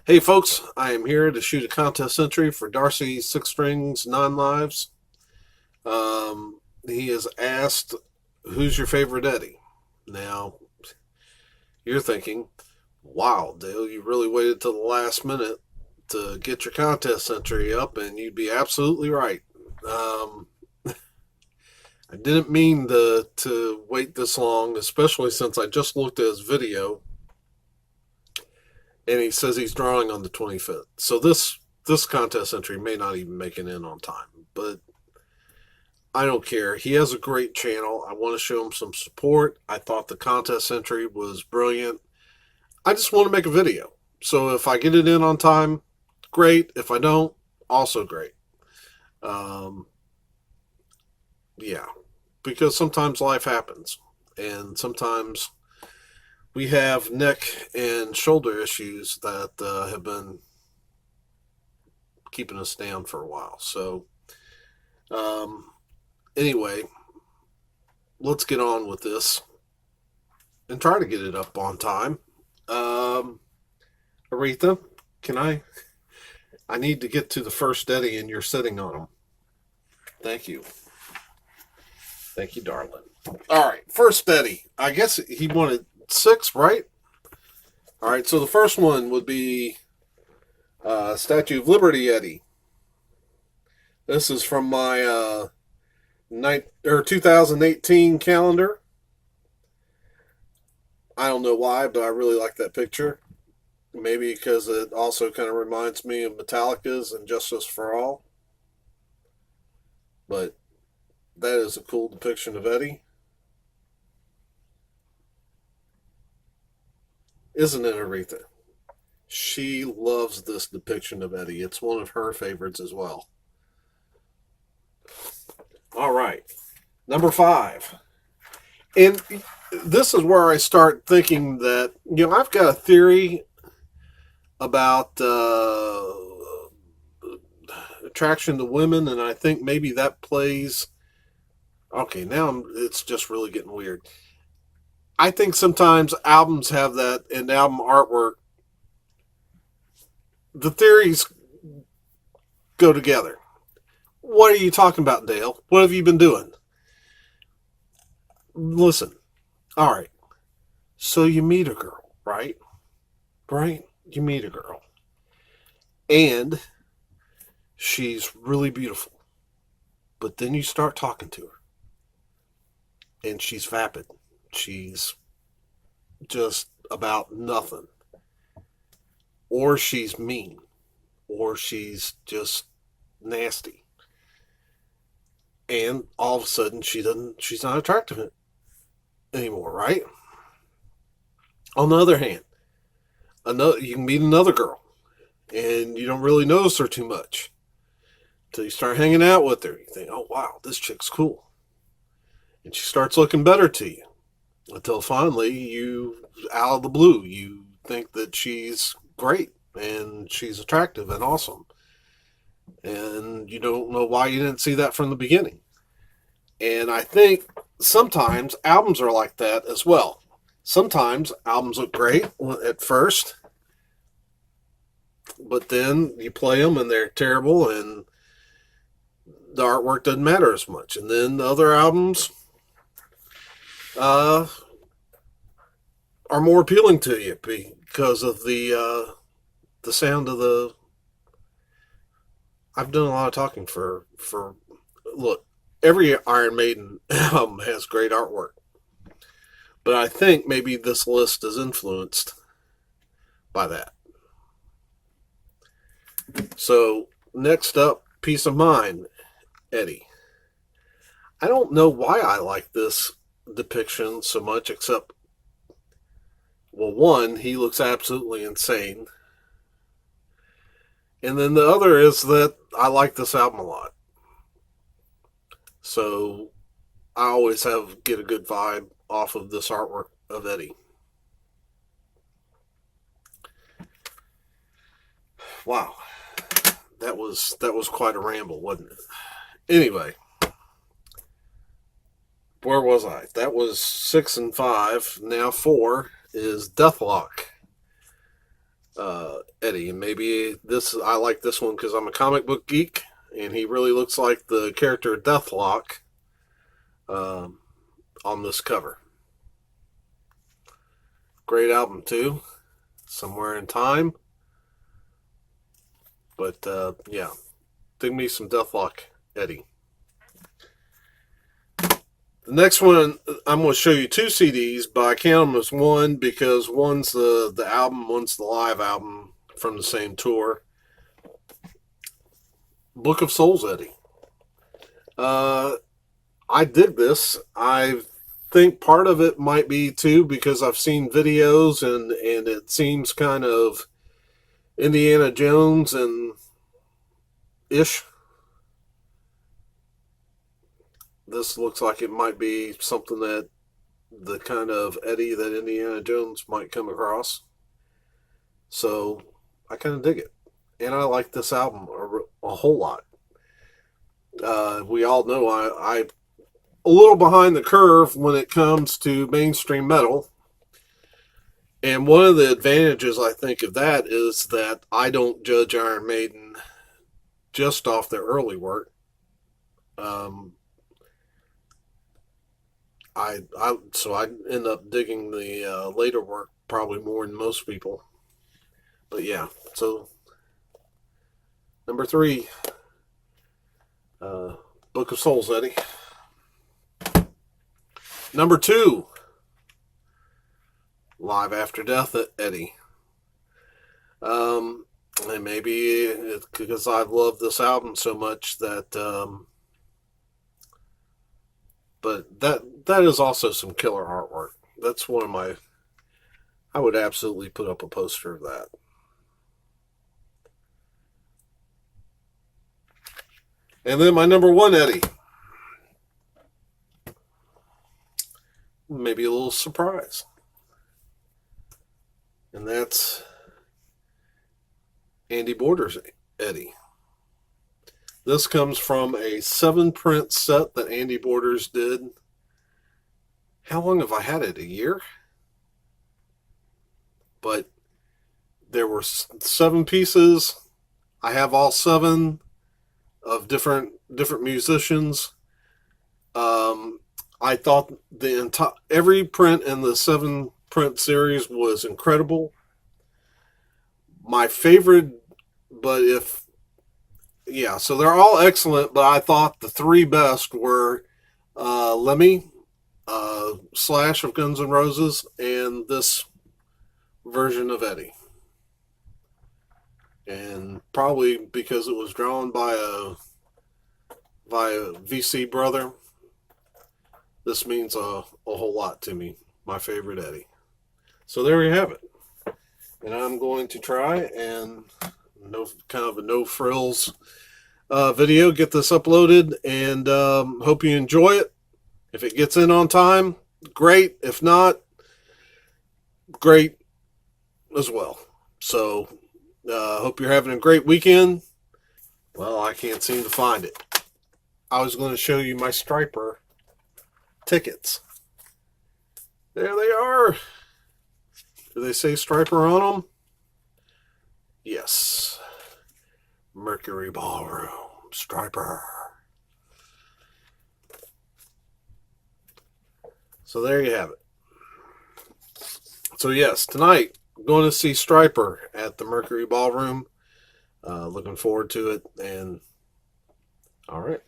Hey folks, I am here to shoot a contest entry for Darcy Six Strings Nine Lives. He has asked, who's your favorite Eddie? Now, you're thinking, wow, Dale, you really waited till the last minute to get your contest entry up, and you'd be absolutely right. Um, I didn't mean to wait this long, especially since I just looked at his video and he says he's drawing on the 25th. So this contest entry may not even make it in on time, but I don't care. He has a great channel. I want to show him some support. I thought the contest entry was brilliant. I just want to make a video. So if I get it in on time, great. If I don't, also great. Um, yeah, because sometimes life happens, and sometimes we have neck and shoulder issues that have been keeping us down for a while. So, um, anyway, let's get on with this and try to get it up on time. Um, Aretha, can I? I need to get to the first Eddie, and you're sitting on him. Thank you. Thank you, darling. All right, first Eddie. I guess he wanted six, right? All right, so the first one would be Statue of Liberty Eddie. This is from my 2018 calendar. I don't know why, but I really like that picture. Maybe because it also kind of reminds me of Metallica's and Justice for All. But that is a cool depiction of Eddie. Isn't it, Aretha? She loves this depiction of Eddie. It's one of her favorites as well. All right. Number five. And this is where I start thinking that, I've got a theory about attraction to women, and I think maybe that plays. Okay, now it's just really getting weird. I think sometimes albums have that in album artwork. The theories go together. What are you talking about, Dale? What have you been doing? Listen, all right. So you meet a girl, right? Right? You meet a girl. And she's really beautiful. But then you start talking to her. And she's vapid. She's just about nothing. Or she's mean. Or she's just nasty. And all of a sudden she's not attractive anymore, right? On the other hand, you can meet another girl and you don't really notice her too much until you start hanging out with her. You think, oh wow, this chick's cool. And she starts looking better to you until finally out of the blue, you think that she's great and she's attractive and awesome. And you don't know why you didn't see that from the beginning. And I think sometimes albums are like that as well. Sometimes albums look great at first, but then you play them and they're terrible and the artwork doesn't matter as much. And then the other albums uh, are more appealing to you because of the sound of the. I've done a lot of talking for look. Every Iron Maiden album has great artwork, but I think maybe this list is influenced by that. So next up, Peace of Mind, Eddie. I don't know why I like this depiction so much, except, well, one, he looks absolutely insane. And then the other is that I like this album a lot. So I always get a good vibe off of this artwork of Eddie. Wow. That was quite a ramble, wasn't it? Anyway, where was I? That was 6 and 5. Now 4 is Deathlock. Eddie. And maybe I like this one because I'm a comic book geek, and he really looks like the character Deathlock um, on this cover. Great album too, Somewhere in Time. But yeah, dig me some Deathlock Eddie. The next one, I'm going to show you two CDs, but I count them as one because one's the album, one's the live album from the same tour. Book of Souls Eddie. I dig this. I think part of it might be too because I've seen videos and it seems kind of Indiana Jones and ish. This looks like it might be something that the kind of Eddie that Indiana Jones might come across. So I kind of dig it. And I like this album a whole lot. We all know I a little behind the curve when it comes to mainstream metal. And one of the advantages I think of that is that I don't judge Iron Maiden just off their early work. So I end up digging the later work probably more than most people. But yeah, so number 3, Book of Souls, Eddie. Number 2, Live After Death, Eddie. And maybe it's because I love this album so much that, but that is also some killer artwork. That's one of my. I would absolutely put up a poster of that. And then my number 1, Eddie. Maybe a little surprise. And that's Andy Borders' Eddie. This comes from a 7-print set that Andy Borders did. How long have I had it? A year? But there were 7 pieces. I have all 7 of different musicians. I thought every print in the 7-print series was incredible. My favorite, so they're all excellent, but I thought the 3 best were Lemmy, Slash of Guns N' Roses, and this version of Eddie. And probably because it was drawn by a VC brother, this means a whole lot to me. My favorite Eddie. So there you have it. And I'm going to try and kind of a no frills video, get this uploaded, and hope you enjoy it. If it gets in on time, great. If not, great as well. So hope you're having a great weekend. Well, I can't seem to find it. I was going to show you my Striper tickets. There they are. Do they say Striper on them? Yes. Mercury Ballroom, Striper. So there you have it. So yes, tonight I'm going to see Striper at the Mercury Ballroom. Looking forward to it. And all right.